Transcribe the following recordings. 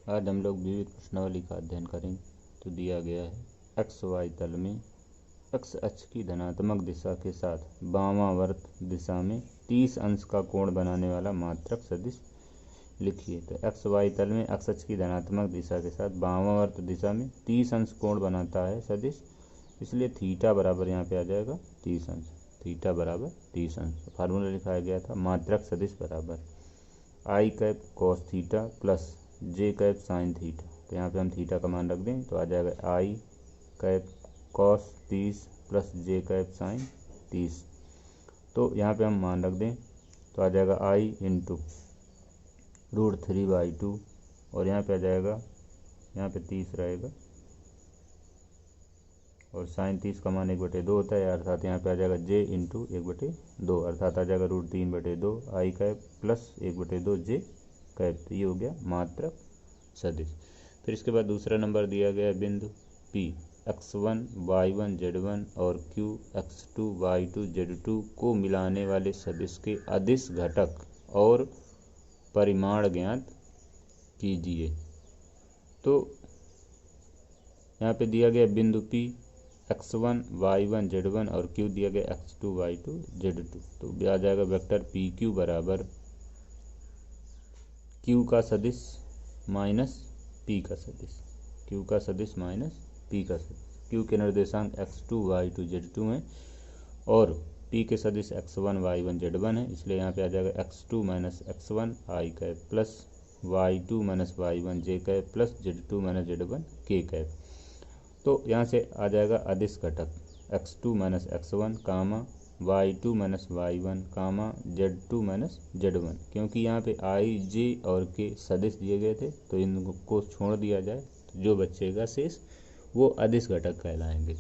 आज हम लोग विविध प्रश्नावली का अध्ययन करेंगे। तो दिया गया है एक्स वाई तल में एक्स अक्ष की धनात्मक दिशा के साथ वामावर्त दिशा में 30 अंश का कोण बनाने वाला मात्रक सदिश लिखिए। तो एक्स वाई तल में एक्स अक्ष की धनात्मक दिशा के साथ वामावर्त दिशा में 30 अंश कोण बनाता है सदिश, इसलिए थीटा बराबर यहाँ पे आ जाएगा 30 अंश। थीटा बराबर 30 अंश फार्मूला लिखाया गया था मात्रक सदिश बराबर आई cap cos theta plus j cap sine theta. तो यहाँ पे हम थीटा का मान रख दें तो आ जाएगा आई cap cos 30 plus j cap sign 30। तो यहाँ पे हम मान रख दें तो आ जाएगा आई इंटू √3/2 और यहाँ पे आ जाएगा, यहाँ पे 30 रहेगा और साइन 30 का मान 1/2 होता है, अर्थात यहाँ पे आ जाएगा जे इंटू 1/2 अर्थात आ जाएगा √3/2 आई कैप प्लस 1/2 जे कैप। तो ये हो गया मात्रक सदिश। फिर इसके बाद दूसरा नंबर दिया गया बिंदु P x1 y1 z1 और q x2 y2 z2 को मिलाने वाले सदिश के अदिश घटक और परिमाण ज्ञात कीजिए। तो यहाँ पे दिया गया बिंदु P x1 y1 z1 और q दिया गया x2 y2 z2। तो आ जाएगा वेक्टर PQ बराबर Q का सदिश माइनस P का सदिश, Q का सदिश माइनस P का सदिश। Q के निर्देशांक x2 y2 z2 हैं और P के सदिश x1 y1 z1 है, इसलिए यहाँ पे आ जाएगा x2 minus x1 i cap plus y2 minus y1 j cap plus z2 minus z1 k cap. तो यहाँ से आ जाएगा अदिश घटक x2 minus x1 comma y2 minus y1 comma z2 minus z1। क्योंकि यहाँ पे i j और k सदिश दिए गए थे तो इनको छोड़ दिया जाए, तो जो बचेगा शेष वो अदिश घटक कहलाएंगे।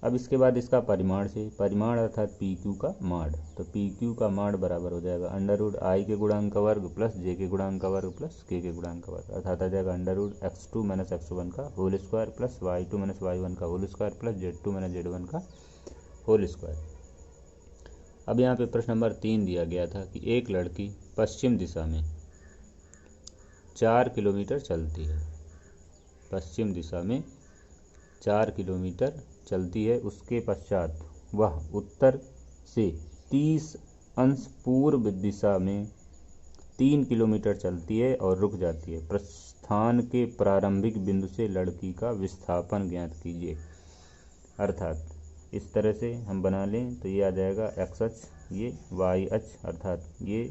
अब इसके बाद इसका परिमाण से, परिमाण अर्थात PQ का माड। तो PQ का माड बराबर हो जाएगा √i के गुणांक का वर्ग प्लस j के गुणांक का वर्ग प्लस k के गुणांक का वर्ग, अर्थात आ जाएगा √x2 माइनस x1 का whole square plus y2 minus y1 का whole square plus z2 minus z1 का होल स्क्वायर। अब यहाँ पे प्रश्न नंबर 3 दिया गया था कि एक लड़की पश्चिम दिशा में 4 किलोमीटर चलती है, पश्चिम दिशा में 4 किलोमीटर चलती है, उसके पश्चात वह उत्तर से 30 अंश पूर्व दिशा में 3 किलोमीटर चलती है और रुक जाती है। प्रस्थान के प्रारंभिक बिंदु से लड़की का विस्थापन ज्ञात कीजिए। अर्थात इस तरह से हम बना लें तो ये आ जाएगा एक्स अक्ष, ये वाई अक्ष, अर्थात ये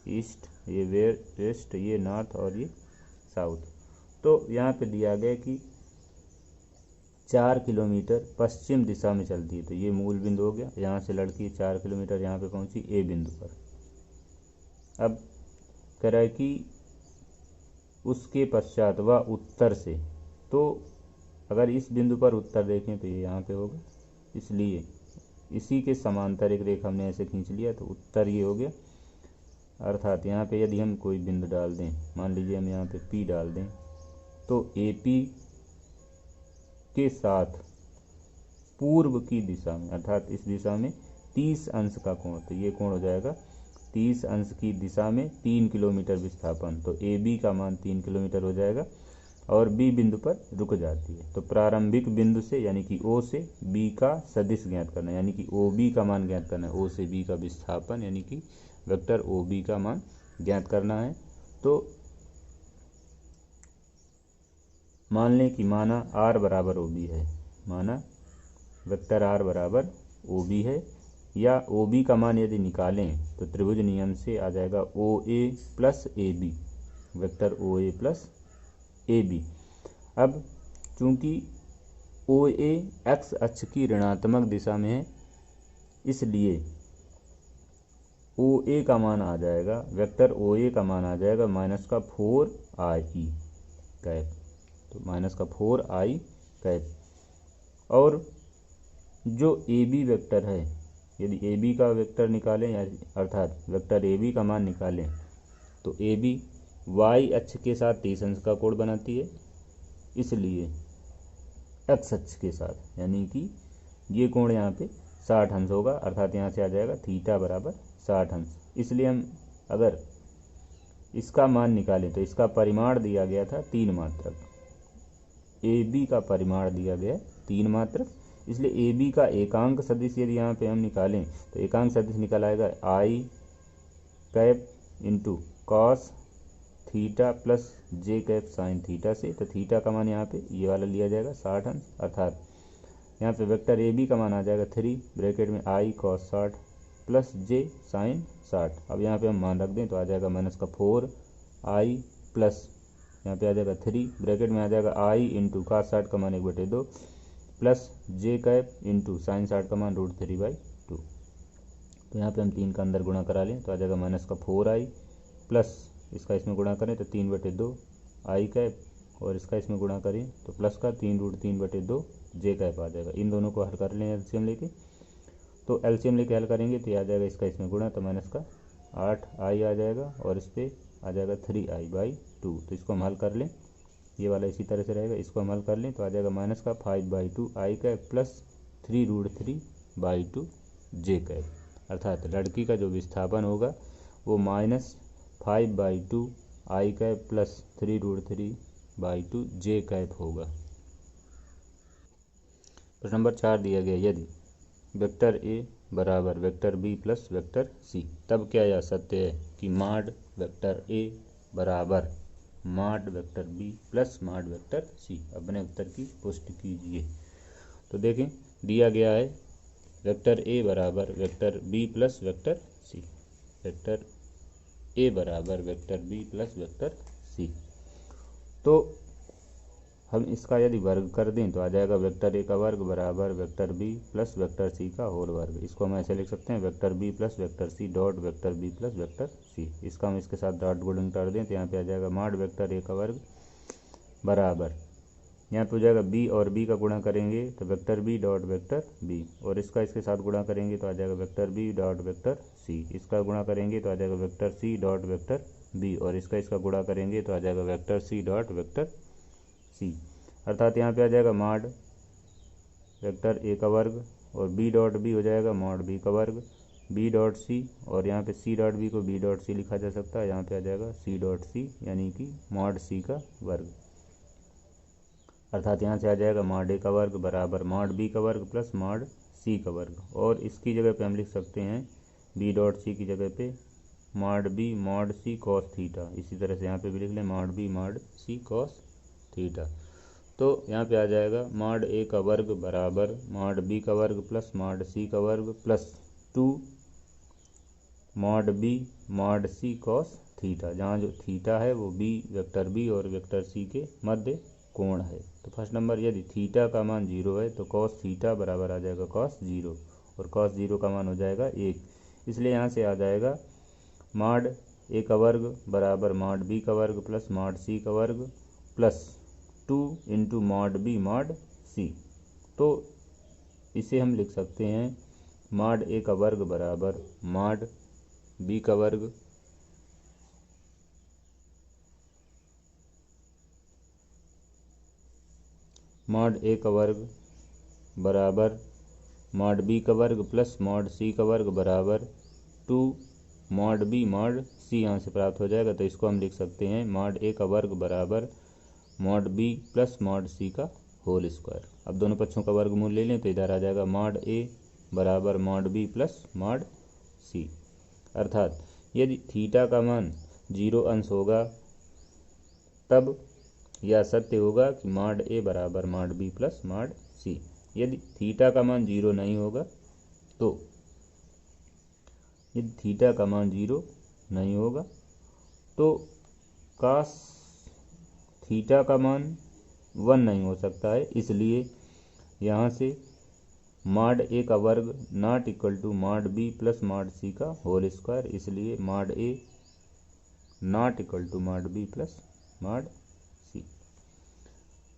ईस्ट, ये वेस्ट, ये नॉर्थ और ये साउथ। तो यहाँ पे दिया गया कि 4 किलोमीटर पश्चिम दिशा में चलती है, तो ये मूल बिंदु हो गया। यहाँ से लड़की 4 किलोमीटर यहाँ पे पहुँची ए बिंदु पर। अब कह रहा है कि उसके पश्चात वह उत्तर से, तो अगर इस बिंदु पर उत्तर देखें तो ये यहाँ पे होगा, इसलिए इसी के समांतर एक रेखा हमने ऐसे खींच लिया तो उत्तर ये हो गया। अर्थात यहाँ पे यदि हम कोई बिंदु डाल दें, मान लीजिए हम यहाँ पे P डाल दें, तो AP के साथ पूर्व की दिशा में, अर्थात इस दिशा में 30 अंश का कोण, तो ये कोण हो जाएगा 30 अंश की दिशा में 3 किलोमीटर विस्थापन। तो AB का मान 3 किलोमीटर हो जाएगा और B बिंदु पर रुक जाती है। तो प्रारंभिक बिंदु से यानी कि O से B का सदिश ज्ञात करना है, यानी कि OB का मान ज्ञात करना है। O से B का विस्थापन यानी कि वेक्टर OB का मान ज्ञात करना है। तो मान लें कि माना R बराबर OB है, माना वेक्टर R बराबर OB है, या OB का मान यदि निकालें तो त्रिभुज नियम से आ जाएगा OA plus AB, vector OA plus AB। अब चूंकि OA x अक्ष की ऋणात्मक दिशा में है, इसलिए OA का मान आ जाएगा, वेक्टर OA का मान आ जाएगा -4i कैप, तो -4i कैप। और जो AB वेक्टर है, यदि AB का वेक्टर निकालें अर्थात वेक्टर AB का मान निकालें तो AB y अक्ष के साथ 30 अंश का कोण बनाती है, इसलिए x अक्ष के साथ यानी कि ये कोण यहाँ पे 60 अंश होगा, अर्थात यहाँ से आ जाएगा थीटा बराबर 60 अंश। इसलिए हम अगर इसका मान निकालें तो इसका परिमाण दिया गया था 3 मात्रक, ए बी का परिमाण दिया गया 3 मात्रक, इसलिए ए बी का एकांक सदिश यदि यहाँ पे हम निकालें तो एकांक सदिश निकल आएगा i cap into cos theta plus j cap sine theta से। तो थीटा का मान यहाँ पे ये वाला लिया जाएगा 60 अंश, अर्थात यहाँ पे वेक्टर ए बी का मान आ जाएगा 3 ब्रैकेट में I cos 60 plus J sign 60। अब यहाँ पे हम मान रख दें तो आ जाएगा माइनस का 4 आई प्लस यहाँ पे आ जाएगा 3 ब्रैकेट में आ जाएगा आई इंटू कॉस 60 का मान 1/2 plus j cap into sine 60 का मान √3/2। तो यहाँ पे हम 3 का अंदर गुणा करा लें तो आ जाएगा माइनस का 4 आई प्लस इसका इसमें गुणा करें तो 3/2 आई कैप और इसका इसमें गुणा करें तो प्लस का 3√3/2 जे कैप आ जाएगा। इन दोनों को हल कर लें एलसीएम लेके, तो एलसीएम लेके हल करेंगे तो ये आ जाएगा इसका इसमें गुणा तो माइनस का 8 आई आ जाएगा और इस पर आ जाएगा 3i/2। तो इसको हम हल कर लें, ये वाला इसी तरह से रहेगा, इसको हम हल कर लें तो आ जाएगा माइनस का 5/2 आई कैप प्लस 3√3/2 जे कैप, अर्थात लड़की का जो विस्थापन होगा वो -5/2 आई कैप प्लस 3√3/2 जे कैप होगा। प्रश्न नंबर 4 दिया गया, यदि वेक्टर ए बराबर vector b plus vector c, तब क्या यह सत्य है कि माड वेक्टर ए बराबर माड वेक्टर बी प्लस माड वेक्टर सी। अपने उत्तर की पुष्टि कीजिए। तो देखें दिया गया है वेक्टर ए बराबर vector b plus vector c, vector a बराबर vector b plus vector c. तो हम इसका यदि वर्ग कर दें तो आ जाएगा वेक्टर ए का वर्ग बराबर vector b plus vector c का होल वर्ग। इसको हम ऐसे लिख सकते हैं वेक्टर बी प्लस वेक्टर सी dot vector b plus vector सी। इसका हम इसके साथ डॉट गुणन कर दें तो यहाँ पे आ जाएगा माड वेक्टर ए का वर्ग बराबर, यहाँ पे हो जाएगा बी और बी का गुणा करेंगे तो vector B dot vector B, और इसका इसके साथ गुणा करेंगे तो आ जाएगा वेक्टर बी डॉट वेक्टर सी। इसका गुणा करेंगे तो आ जाएगा वेक्टर सी डॉट वेक्टर बी, और इसका गुणा करेंगे तो आ जाएगा वेक्टर सी डॉट वेक्टर सी, अर्थात यहाँ पे आ जाएगा माड वेक्टर ए का वर्ग और बी डॉट बी हो जाएगा मॉड बी का वर्ग बी डॉट सी, और यहाँ पे सी डॉट बी को बी डॉट सी लिखा जा सकता है, यहाँ पे आ जाएगा सी डॉट सी यानी कि मॉड सी का वर्ग, अर्थात यहाँ से आ जाएगा मॉड ए का वर्ग बराबर मॉड बी का वर्ग प्लस मॉड सी का वर्ग, और इसकी जगह पे हम लिख सकते हैं बी डॉट सी की जगह पे mod B mod C cos theta. इसी तरह से यहाँ पे भी लिख लें mod B mod C cos theta. तो यहाँ पे आ जाएगा मॉड ए का वर्ग बराबर मॉड बी का वर्ग प्लस मॉड सी का वर्ग plus 2 mod B mod C cos theta, जहाँ जो थीटा है वो बी वेक्टर बी और वेक्टर सी के मध्य कोण है। तो फर्स्ट नंबर, यदि थीटा का मान 0 है तो कॉस थीटा बराबर आ जाएगा कॉस 0, और कॉस 0 का मान हो जाएगा 1, इसलिए यहाँ से आ जाएगा मॉड ए का वर्ग बराबर मॉड बी का वर्ग प्लस मॉड सी का वर्ग plus 2 into mod B mod C. तो इसे हम लिख सकते हैं मॉड ए का वर्ग बराबर मॉड बी का वर्ग मॉड ए का वर्ग बराबर मॉड बी का वर्ग प्लस मॉड सी का वर्ग बराबर 2 मॉड बी मॉड सी, यहाँ से प्राप्त हो जाएगा। तो इसको हम लिख सकते हैं मॉड ए का वर्ग बराबर mod B plus mod C का होल स्क्वायर। अब दोनों पक्षों का वर्गमूल ले लें तो इधर आ जाएगा मॉड ए बराबर mod B plus mod C, अर्थात यदि थीटा का मान 0 अंश होगा तब यह सत्य होगा कि मॉड ए बराबर mod B plus mod C. यदि थीटा का मान 0 नहीं होगा तो यदि थीटा का मान 0 नहीं होगा तो कास थीटा का मान 1 नहीं हो सकता है, इसलिए यहाँ से मॉड ए का वर्ग not equal to mod B plus mod C का होल स्क्वायर, इसलिए mod A not equal to mod B plus mod C.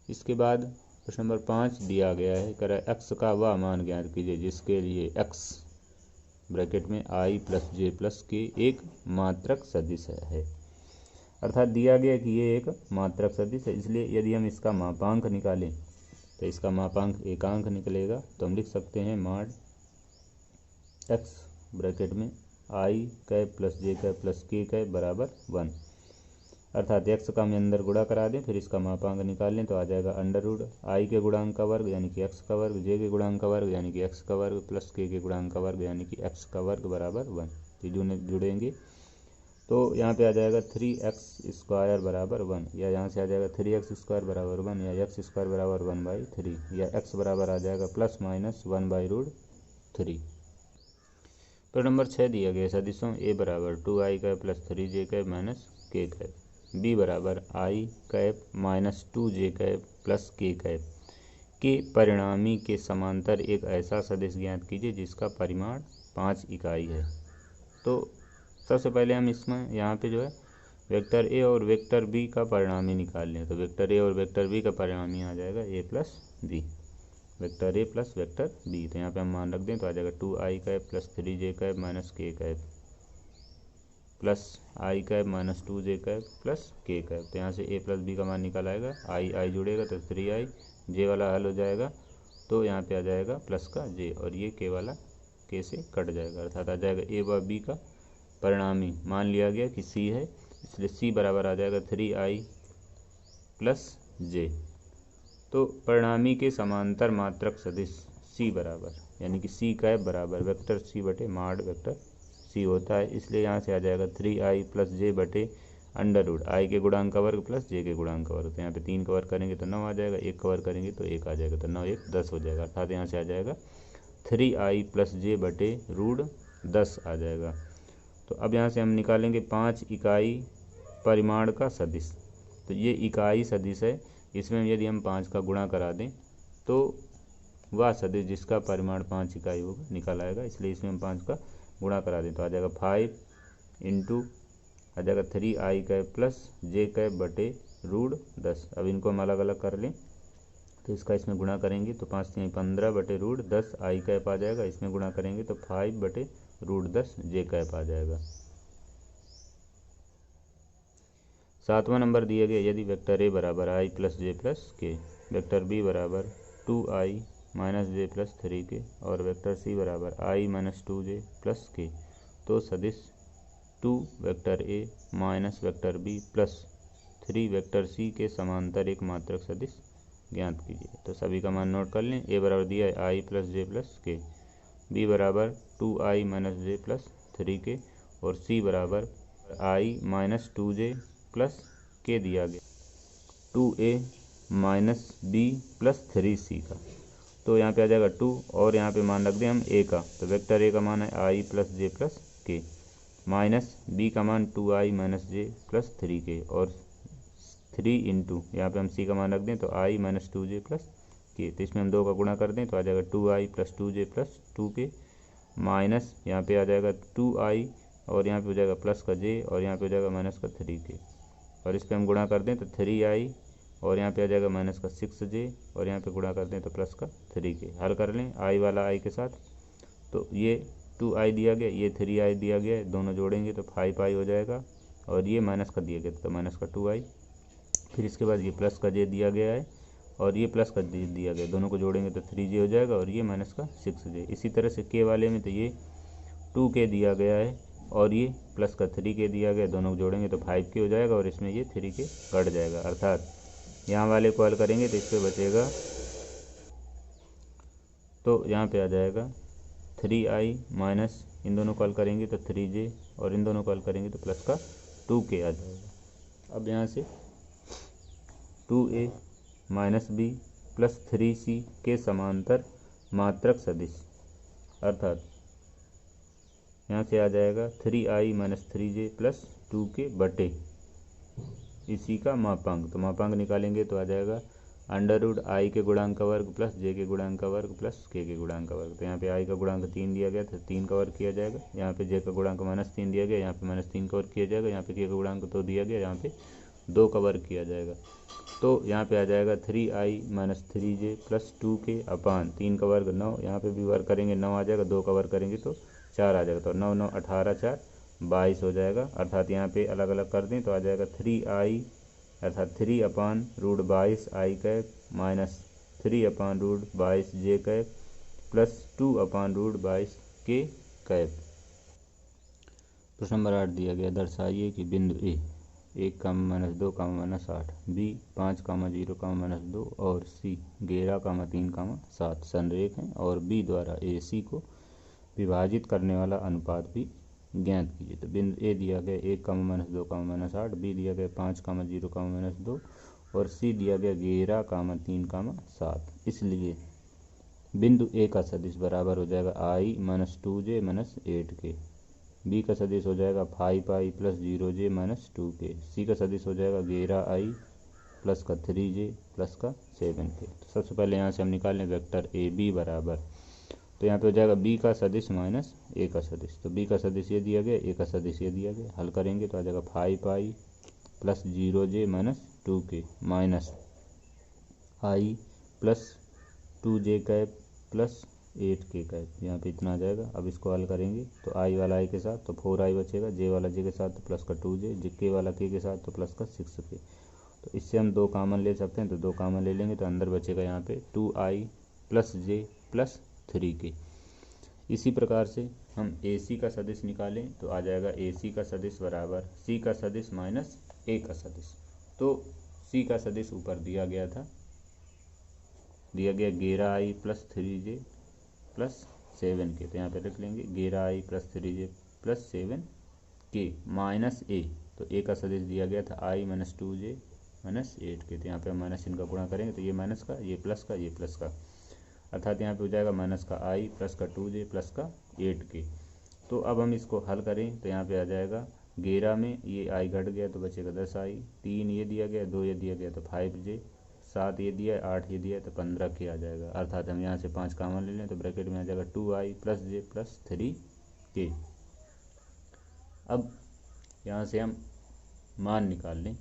इसके बाद प्रश्न नंबर 5 दिया गया है, कह रहा है एक्स का वह मान ज्ञात कीजिए जिसके लिए एक्स ब्रैकेट में आई प्लस जे प्लस के एक मात्रक सदिश है, अर्थात दिया गया कि ये एक मात्रक सदिश है, इसलिए यदि हम इसका मापांक निकालें तो इसका मापांक एकांक निकलेगा। तो हम लिख सकते हैं मॉड एक्स ब्रैकेट में आई cap plus j cap plus के कैप बराबर 1। अर्थात x का हम अंदर गुणा करा दें, फिर इसका मापांक निकाल लें तो आ जाएगा अंडर रूट आई के गुणांक का वर्ग यानी कि x का वर्ग, j के गुणांक का वर्ग यानी कि x का वर्ग प्लस k के गुणांक का वर्ग यानी कि x का वर्ग बराबर 1। ये जुड़ेंगे तो यहाँ पे आ जाएगा 3x² बराबर 1, या यहाँ से आ जाएगा 3x² बराबर 1, या x² बराबर 1/3, या x बराबर आ जाएगा प्लस माइनस 1/√3। तो नंबर 6 दिया गया सदिशों a बराबर 2i plus 3j minus k b बराबर i cap minus 2j plus k के परिणामी के समांतर एक ऐसा सदिश ज्ञात कीजिए जिसका परिमाण 5 इकाई है। तो सबसे पहले हम इसमें यहाँ पे जो है वेक्टर a और वेक्टर b का परिणामी निकाल लें। तो वेक्टर a और वेक्टर b का परिणामी आ जाएगा a plus b, vector a plus vector b। तो यहाँ पे हम मान रख दें तो आ जाएगा 2i plus 3j minus k plus i minus 2j plus k। तो यहाँ से a प्लस b का मान निकल आएगा, i जुड़ेगा तो 3i, j वाला हल हो जाएगा तो यहाँ पे आ जाएगा प्लस का j, और ये k वाला k से कट जाएगा, अर्थात आ जाएगा a व b का परिणामी मान लिया गया कि c है, इसलिए c बराबर आ जाएगा 3i प्लस j। तो परिणामी के समांतर मात्रक सदिश c बराबर यानी कि c कैप बराबर वेक्टर c बटे माड वेक्टर c होता है, इसलिए यहाँ से आ जाएगा 3i प्लस j बटे अंडर रूट आई के गुणांक का वर्ग प्लस जे के गुणांक का वर्ग। तो यहाँ पे 3 का वर्ग करेंगे तो 9 आ जाएगा, 1 का वर्ग करेंगे तो 1 आ जाएगा, तो 9 1 10 हो जाएगा, अर्थात यहाँ से आ जाएगा 3i प्लस j बटे रूट 10 आ जाएगा। तो अब यहाँ से हम निकालेंगे 5 इकाई परिमाण का सदिश। तो ये इकाई सदिश है, इसमें यदि हम 5 का गुणा करा दें तो वह सदिश जिसका परिमाण 5 इकाई होगा निकल आएगा, इसलिए इसमें हम 5 का गुणा करा दें तो आ जाएगा 5 इंटू आ जाएगा 3i प्लस j बटे रूट 10। अब इनको हम अलग अलग कर लें तो इसका इसमें गुणा करेंगे तो 5 3 15 बटे रूट 10 i आ जाएगा, इसमें गुणा करेंगे तो 5 बटे रूट 10 j आ जाएगा। 7वां नंबर दिया गया यदि वेक्टर a बराबर i plus j plus k, vector b बराबर 2i minus j plus 3k और वेक्टर c बराबर i minus 2j plus k, तो सदिश 2 vector a minus vector b plus 3 vector c के समांतर एक मात्रक सदिश ज्ञात कीजिए। तो सभी का मान नोट कर लें। a बराबर दिया है i plus j plus k, b बराबर 2i minus j plus 3k और c बराबर i minus 2j plus k दिया गया 2a minus b plus 3c का। तो यहाँ पे आ जाएगा 2 और यहाँ पे मान रख दें हम a का, तो वेक्टर a का मान है i plus j plus k minus b का मान 2i minus j plus 3k और 3 इंटू यहाँ पे हम c का मान रख दें तो i minus 2j plus k। तो इसमें हम 2 का गुणा कर दें तो आ जाएगा 2i plus 2j plus 2k minus यहाँ पे आ जाएगा 2i और यहाँ पे हो जाएगा प्लस का j और यहाँ पे हो जाएगा माइनस का 3k, और इस पर हम गुणा कर दें तो 3i और यहाँ पे आ जाएगा माइनस का 6j और यहाँ पे गुणा कर दें तो प्लस का 3k। हल कर लें i वाला i के साथ, तो ये 2i दिया गया, ये 3i दिया गया, दोनों जोड़ेंगे तो 5i हो जाएगा और ये माइनस का दिया गया तो माइनस का 2i, फिर इसके बाद ये प्लस का j दिया गया है और ये प्लस का j दिया गया, दोनों को जोड़ेंगे तो 3j हो जाएगा और ये माइनस का 6j। इसी तरह से k वाले में तो ये 2k दिया गया है और ये प्लस का 3k दिया गया, दोनों को जोड़ेंगे तो 5k हो जाएगा और इसमें ये 3k घट जाएगा, अर्थात यहाँ वाले को हल करेंगे तो इस पर बचेगा, तो यहाँ पे आ जाएगा 3i माइनस इन दोनों को हल करेंगे तो 3j और इन दोनों को हल करेंगे तो प्लस का 2k आ जाएगा। अब यहाँ से 2a minus b plus 3c के समांतर मात्रक सदिश, अर्थात यहाँ से आ जाएगा 3i minus 3j plus 2k बटे इसी का मापांक, तो मापांक निकालेंगे तो आ जाएगा अंडर रूट आई के गुणांक का वर्ग प्लस जे के गुणांक का वर्ग प्लस के गुणांक का वर्ग। तो यहाँ पे आई का गुणांक 3 दिया गया तो 3 का वर्ग किया जाएगा, यहाँ पे जे का गुणांक -3 दिया गया, यहाँ पे -3 का वर्ग किया जाएगा, यहाँ पे के का गुणांक 2 दिया गया, यहाँ पे 2 का वर्ग किया जाएगा। तो यहाँ पे आ जाएगा 3i minus 3j plus 2k अपान 3 का वर्ग 9, यहाँ पे भी वर्ग करेंगे 9 आ जाएगा, 2 का वर्ग करेंगे तो 4 आ जाएगा, तो 9 9 18 4 22 हो जाएगा, अर्थात यहाँ पे अलग अलग कर दें तो आ जाएगा 3i अर्थात 3 अपान रूट 22 आई कैप माइनस 3 अपान रूट 22 जे कैप प्लस 2 अपान रूट 22 के कैप। प्रश्न नंबर 8 दिया गया, दर्शाइए कि बिंदु 1, -2, -8, बी 5, 0, -2 और सी 11, 3, 7 संरेख हैं और बी द्वारा ए सी को विभाजित करने वाला अनुपात भी ज्ञात कीजिए। तो बिंदु ए दिया गया 1, -2, -8, बी दिया गया 5, 0, -2 और सी दिया गया 11, 3, 7। इसलिए बिंदु ए का सदिश बराबर हो जाएगा i - 2j - 8 के, बी का सदिश हो जाएगा 5i + 0j - 2 के, सी का सदिश हो जाएगा 11i प्लस का 3j प्लस का 7 के। तो सबसे पहले यहाँ से हम निकाल लें वेक्टर ए बी बराबर, तो यहाँ पे हो जाएगा बी का सदिश माइनस ए का सदिश। तो बी का सदिश ये दिया गया, ए का सदिश ये दिया गया, हल करेंगे तो आ जाएगा 5i + 0j - 2 के minus i + 2j cap plus 8 के कैप, यहाँ पे इतना आ जाएगा। अब इसको हल करेंगे तो i वाला i के साथ तो 4i बचेगा, j वाला j के साथ तो प्लस का 2j, k वाला k के साथ तो प्लस का 6k। तो इससे हम 2 कॉमन ले सकते हैं, तो 2 कॉमन ले लेंगे तो अंदर बचेगा यहाँ पे 2i + j + 3k। इसी प्रकार से हम AC का सदिश निकालें तो आ जाएगा AC का सदिश बराबर C का सदिश माइनस A का सदिश। तो C का सदिश ऊपर दिया गया था, दिया गया 11i + 3j + 7k, तो यहाँ पे रख लेंगे 11i + 3j + 7k minus A। तो A का सदिश दिया गया था i - 2j - 8k, तो यहाँ पे हम माइनस इनका गुणा करेंगे तो ये माइनस का, ये प्लस का, ये प्लस का, अर्थात यहाँ पे हो जाएगा माइनस का i प्लस का 2j प्लस का 8k। तो अब हम इसको हल करें तो यहाँ पे आ जाएगा 11 में ये i घट गया तो बचेगा 10i, 3 ये दिया गया, 2 ये दिया गया तो 5j, 7 ये दिया है, 8 ये दिया है तो 15k आ जाएगा। अर्थात हम यहाँ से 5 कॉमन ले लें तो ब्रैकेट में आ जाएगा 2i + j + 3k। अब यहाँ से हम मान निकाल लें,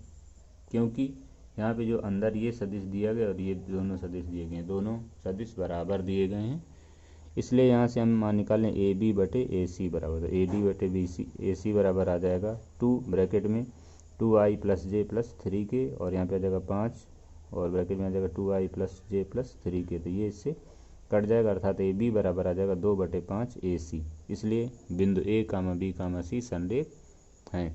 क्योंकि यहाँ पे जो अंदर ये सदिश दिया गया और ये दोनों सदिश दिए गए हैं, दोनों सदिश बराबर दिए गए हैं, इसलिए यहाँ से हम मान निकालें ए बी बटे ए सी बराबर, तो ए डी बटे बी सी ए सी बराबर आ जाएगा 2 ब्रैकेट में 2i + j + 3k और यहाँ पे आ जाएगा 5 और ब्रैकेट में आ जाएगा 2i + j + 3k। तो ये इससे कट जाएगा, अर्थात ए बी बराबर आ जाएगा 2/5 AC। इसलिए बिंदु ए, बी, सी संरेख हैं।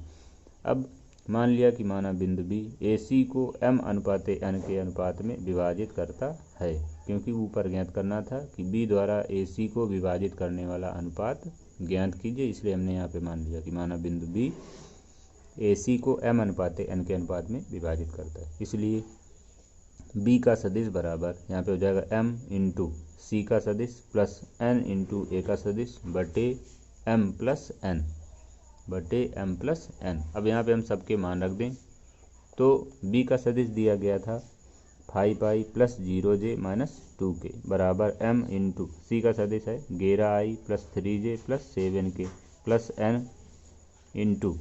अब मान लिया कि माना बिंदु बी AC को m अनुपात n के अनुपात में विभाजित करता है, क्योंकि ऊपर ज्ञात करना था कि b द्वारा AC को विभाजित करने वाला अनुपात ज्ञात कीजिए, इसलिए हमने यहाँ पे मान लिया कि माना बिंदु b AC को m अनुपात n के अनुपात में विभाजित करता है। इसलिए b का सदिश बराबर यहाँ पे हो जाएगा m × c का सदिश प्लस n × a का सदिश बटे m + n बटे m + n। अब यहाँ पे हम सबके मान रख दें तो b का सदिश दिया गया था 5i + 0j - 2k बराबर m × c का सदिश है 11i + 3j + 7k plus n ×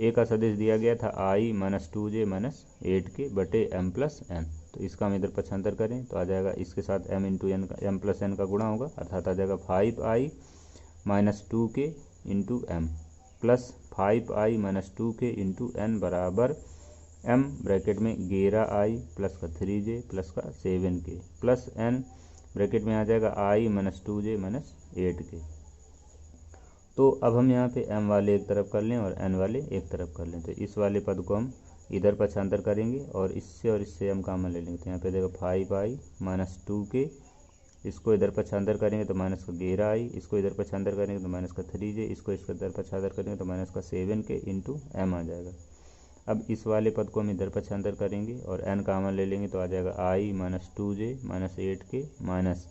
a का सदिश दिया गया था i - 2j - 8k बटे m + n। तो इसका हम इधर पक्षांतर करें तो आ जाएगा इसके साथ m + n का गुणा होगा, अर्थात आ जाएगा 5i - 2k × m plus 5i - 2k × n बराबर m ब्रैकेट में 11i प्लस का 3j प्लस का 7k प्लस n ब्रैकेट में आ जाएगा i - 2j - 8k। तो अब हम यहाँ पे m वाले एक तरफ कर लें और n वाले एक तरफ कर लें, तो इस वाले पद को हम इधर पक्षांतर करेंगे और इससे हम कॉमन ले लेंगे, तो यहाँ पे देखो 5i - 2k, इसको इधर पक्षांतर करेंगे तो माइनस का 11i, इसको इधर पक्षांतर करेंगे तो माइनस का 3j, इसको इधर पक्षांतर करेंगे तो माइनस का 7k × m आ जाएगा। अब इस वाले पद को हम इधर पक्षांतर करेंगे और n कॉमन ले लेंगे तो आ जाएगा i - 2j - 8k minus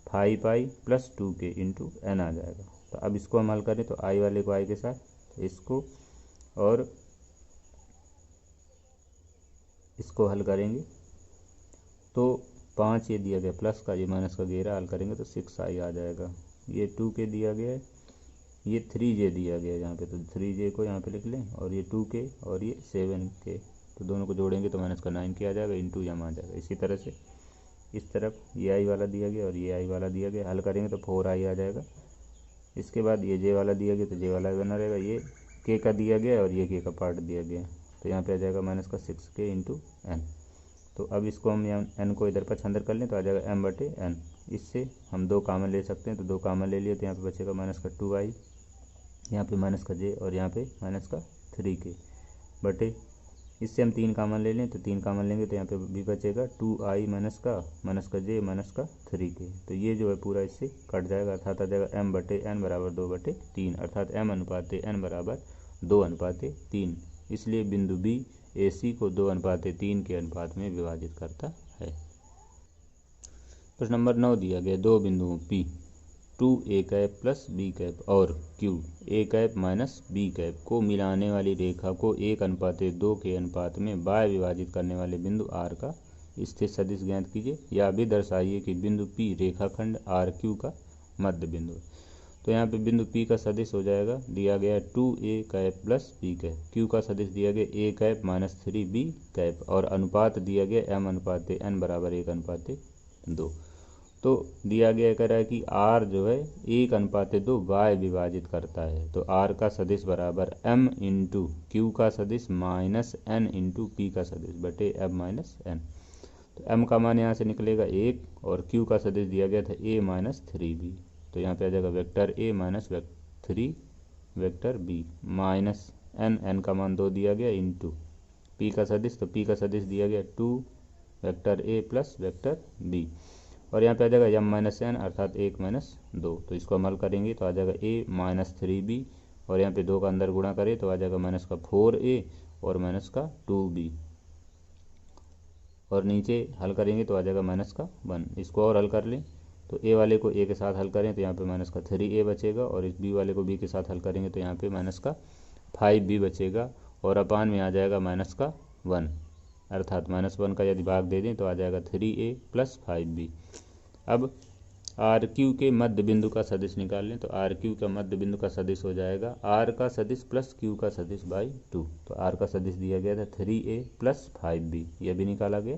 5i + 2k × n आ जाएगा। तो अब इसको हम हल करें तो i वाले को i के साथ इसको और इसको हल करेंगे तो 5 ये दिया गया प्लस का, ये माइनस का 11 हल करेंगे तो 6i आ जाएगा। ये 2k दिया गया है, ये 3j दिया गया है यहाँ पे, तो 3j को यहाँ पे लिख लें और ये 2k और ये 7k, तो दोनों को जोड़ेंगे तो माइनस का 9k आ जाएगा × m आ जाएगा। इसी तरह से इस तरफ ये i वाला दिया गया और ये i वाला दिया गया, हल करेंगे तो 4i आ जाएगा। इसके बाद ये j वाला दिया गया तो j वाला बना रहेगा, ये k का दिया गया और ये k का पार्ट दिया गया, तो यहाँ पे आ जाएगा माइनस का 6k × n। तो अब इसको हम यहाँ n को इधर पक्षांतर कर लें तो आ जाएगा m/n। इससे हम 2 कॉमन ले सकते हैं, तो 2 कॉमन ले लिए तो यहाँ पे बचेगा माइनस का 2i, यहाँ पे माइनस का j और यहाँ पे माइनस का 3k बटे इससे हम 3 कामन ले लें, तो 3 कामन लेंगे तो यहाँ पे भी बचेगा 2i माइनस का j माइनस का 3k। तो ये जो है पूरा इससे कट जाएगा, अर्थात आ जाएगा m/n बराबर 2/3, अर्थात m/n बराबर 2/3। इसलिए बिंदु बी AC को 2/3 के अनुपात में विभाजित करता है। प्रश्न नंबर 9 दिया गया दो बिंदुओं P 2a cap plus b cap और q a cap minus b cap को मिलाने वाली रेखा को 1/2 के अनुपात में बाय विभाजित करने वाले बिंदु R का स्थित सदिश ज्ञात कीजिए। या भी दर्शाइए कि बिंदु P रेखाखंड RQ का मध्य बिंदु है। तो यहाँ पे बिंदु P का सदिश हो जाएगा, दिया गया 2a cap plus b cap, q का सदिश दिया गया a cap minus 3b cap और अनुपात दिया गया m/n बराबर 1/2। तो दिया गया कह रहा है कि R जो है 1/2 बाय विभाजित करता है। तो R का सदिश बराबर m इंटू क्यू का सदिश माइनस n इंटू पी का सदिश बटे m माइनस n। तो m का मान यहाँ से निकलेगा 1 और q का सदिश दिया गया था a माइनस 3b। तो यहाँ पे आ जाएगा vector a minus 3 vector b minus n का मान 2 दिया गया इंटू p का सदिश, तो p का सदिश दिया गया 2 vector a plus vector b और यहाँ पे आ जाएगा m माइनस n अर्थात 1 माइनस 2। तो इसको हम हल करेंगे तो आ जाएगा a माइनस 3b और यहाँ पे 2 का अंदर गुणा करें तो आ जाएगा माइनस का 4a और माइनस का 2b और नीचे हल करेंगे तो आ जाएगा माइनस का 1। इसको और हल कर लें तो a वाले को a के साथ हल करें तो यहाँ पे माइनस का 3a बचेगा और इस b वाले को b के साथ हल करेंगे तो यहाँ पे माइनस का 5b बचेगा और अपान में आ जाएगा माइनस का 1 अर्थात -1 का यदि भाग दे दें तो आ जाएगा 3a प्लस 5b। अब RQ के मध्य बिंदु का सदिश निकाल लें तो RQ का मध्य बिंदु का सदिश हो जाएगा R का सदिश प्लस Q का सदिश बाई 2। तो R का सदिश दिया गया था 3a प्लस 5b, यह भी निकाला गया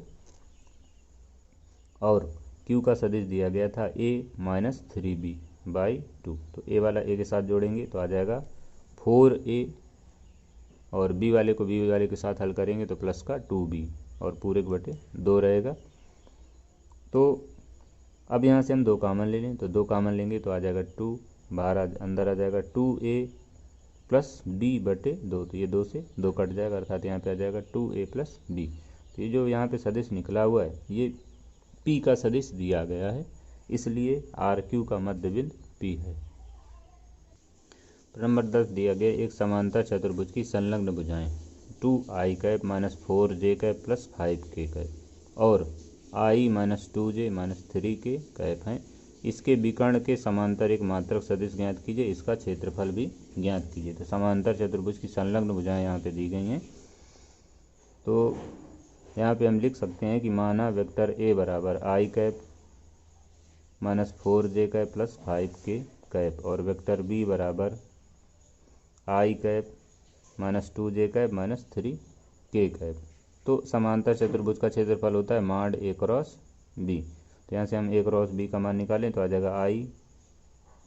और Q का सदिश दिया गया था a माइनस 3b बाई 2। तो a वाला a के साथ जोड़ेंगे तो आ जाएगा 4a और b वाले को b वाले के साथ हल करेंगे तो प्लस का 2b और पूरे के बटे 2 रहेगा। तो अब यहाँ से हम 2 कामन ले लें तो 2 कामन लेंगे तो आ जाएगा 2 बाहर अंदर आ जाएगा 2a प्लस b बटे 2। तो ये 2 से 2 कट जाएगा अर्थात यहाँ पे आ जाएगा 2a प्लस b। तो ये जो यहाँ पे सदिश निकला हुआ है ये p का सदिश दिया गया है, इसलिए RQ का मध्य बिंदु p है। नंबर 10 दिया गया एक समांतर चतुर्भुज की संलग्न भुजाएं 2i cap minus 4j cap plus 5k cap और i minus 2j minus 3k cap हैं। इसके विकर्ण के समांतर एक मात्रक सदिश ज्ञात कीजिए, इसका क्षेत्रफल भी ज्ञात कीजिए। तो समांतर चतुर्भुज की संलग्न भुजाएं यहाँ पे दी गई हैं। तो यहाँ पे हम लिख सकते हैं कि माना वेक्टर a बराबर i cap minus 4j cap plus 5k cap और वेक्टर b बराबर i cap minus 2j cap minus 3k cap. तो समांतर चतुर्भुज का क्षेत्रफल होता है माड a क्रॉस b। तो यहाँ से हम a क्रॉस b का मान निकालें तो आ जाएगा i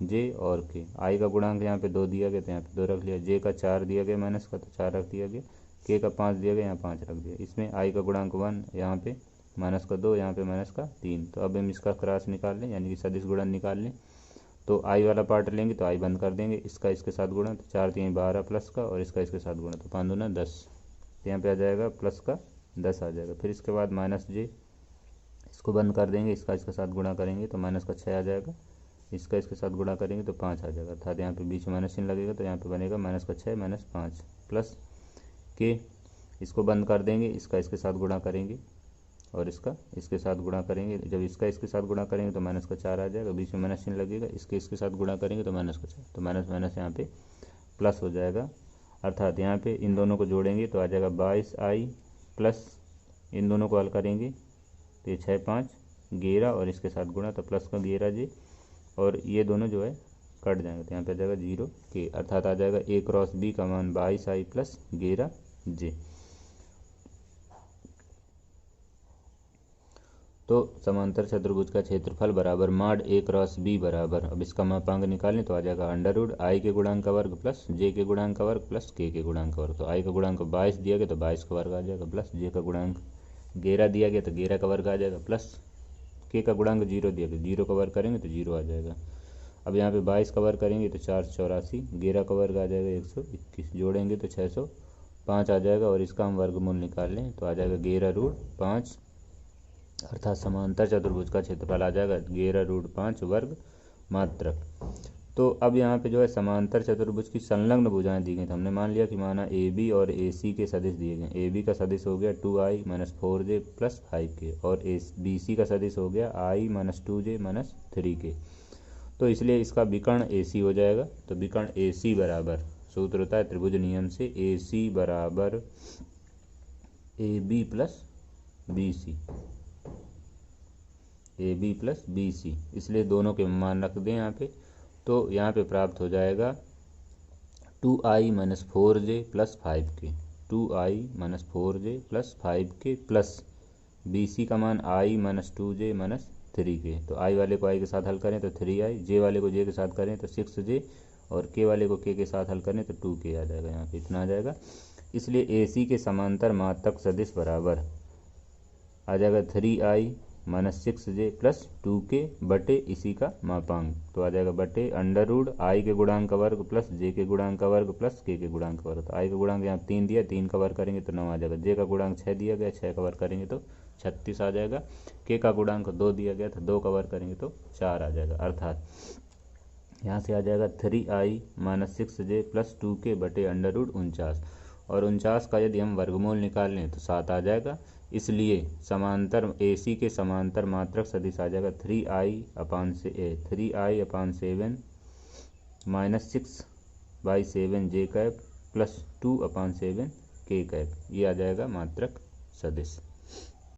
j और k। i का गुणांक यहाँ पे 2 दिया गया तो यहाँ पे 2 रख लिया, j का 4 दिया गया माइनस का तो 4 रख दिया गया, k का 5 दिया गया यहाँ 5 रख दिया। इसमें i का गुणांक 1 यहाँ पे माइनस का 2 यहाँ पे माइनस का 3। तो अब हम इसका क्रॉस निकाल लें यानी कि सदिश गुणन निकाल लें तो i वाला पार्ट लेंगे तो i बंद कर देंगे, इसका इसके साथ गुणा तो 4 3 12 प्लस का और इसका इसके साथ गुणा तो 5 दूना 10। तो यहाँ पे आ जाएगा प्लस का 10 आ जाएगा। फिर इसके बाद माइनस j, इसको बंद कर देंगे, इसका इसके साथ गुणा करेंगे तो माइनस का 6 आ जाएगा, इसका इसके साथ गुणा करेंगे तो 5 आ जाएगा अर्थात यहाँ पे बीच में माइनस चिन्ह लगेगा तो यहाँ पे बनेगा माइनस का 6 माइनस 5 प्लस k। इसको बंद कर देंगे, इसका इसके साथ गुणा करेंगे और इसका इसके साथ गुणा करेंगे। जब इसका इसके साथ गुणा करेंगे तो माइनस का 4 आ जाएगा, बीच में माइनस चिन्ह लगेगा, इसके इसके साथ गुणा करेंगे तो माइनस का 4, तो माइनस माइनस यहाँ पे प्लस हो जाएगा अर्थात यहाँ पे इन दोनों को जोड़ेंगे तो आ जाएगा 22i प्लस इन दोनों को हल करेंगे तो ये 6 5 11 और इसके साथ गुणा तो प्लस का 11j और ये दोनों जो है कट जाएंगे तो यहाँ पे आ जाएगा 0k अर्थात आ जाएगा a क्रॉस b का मान 22i प्लस 11j। तो समांतर चतुर्भुज का क्षेत्रफल बराबर माड a क्रॉस b बराबर, अब इसका मापांक निकालें तो आ जाएगा अंडर रूट i के गुणांक का वर्ग प्लस j के गुणांक का वर्ग प्लस k के गुणांक का वर्ग। तो i का गुणांक 22 दिया गया तो 22 का वर्ग आ जाएगा प्लस j का गुणांक 11 दिया गया तो 11 का वर्ग आ जाएगा प्लस k का गुणांक 0 दिया गया, 0 का वर्ग करेंगे तो 0 आ जाएगा। अब यहाँ पे 22 का वर्ग करेंगे तो 4 84, 11 का वर्ग आ जाएगा 121, जोड़ेंगे तो 5 आ जाएगा और इसका हम वर्गमूल निकाल लें तो आ जाएगा 11√5, अर्थात समांतर चतुर्भुज का क्षेत्रफल आ जाएगा 11√5 वर्ग मात्रक। तो अब यहाँ पे जो है समांतर चतुर्भुज की संलग्न भुजाएं दी गई। तो हमने मान लिया कि माना ए बी और ए सी के सदिश दिए गए। ए बी का सदिश हो गया 2i - 4j + 5k और बी सी का सदिश हो गया i - 2j - 3k। तो इसलिए इसका विकर्ण ए सी हो जाएगा। तो विकर्ण ए सी बराबर, सूत्र होता है त्रिभुज नियम से, ए सी बराबर A B plus B C, A B plus B C. इसलिए दोनों के मान रख दें यहाँ पे। तो यहाँ पे प्राप्त हो जाएगा 2i - 4j + 5k, 2i - 4j + 5k plus B सी का मान i - 2j - 3k। तो i वाले को i के साथ हल करें तो 3i, j वाले को j के साथ करें तो 6j और k वाले को k के साथ हल करें तो 2k आ जाएगा। यहाँ पे इतना आ जाएगा। इसलिए ए सी के समांतर मात्रक सदिश बराबर आ जाएगा 3i - 6j + 2k बटे इसी का मापांक। तो आ जाएगा बटे √i के गुणांक का वर्ग प्लस j के गुणांक का वर्ग प्लस k के गुणांक का वर्ग। तो i का गुणांक यहाँ 3 दिया, 3 का वर्ग करेंगे तो 9 आ जाएगा। j का गुणांक 6 दिया गया, 6 का वर्ग करेंगे तो 36 आ जाएगा। k का गुणांक 2 दिया गया था, 2 का वर्ग करेंगे तो 4 आ जाएगा। अर्थात यहाँ से आ जाएगा 3i - 6j + 2k बटे √49 और 49 का यदि हम वर्गमूल निकाल लें तो 7 आ जाएगा। इसलिए समांतर ए सी के समांतर मात्रक सदिश आ जाएगा 3i/7 - 6/7j cap + 2/7k cap. ये आ जाएगा मात्रक सदिश।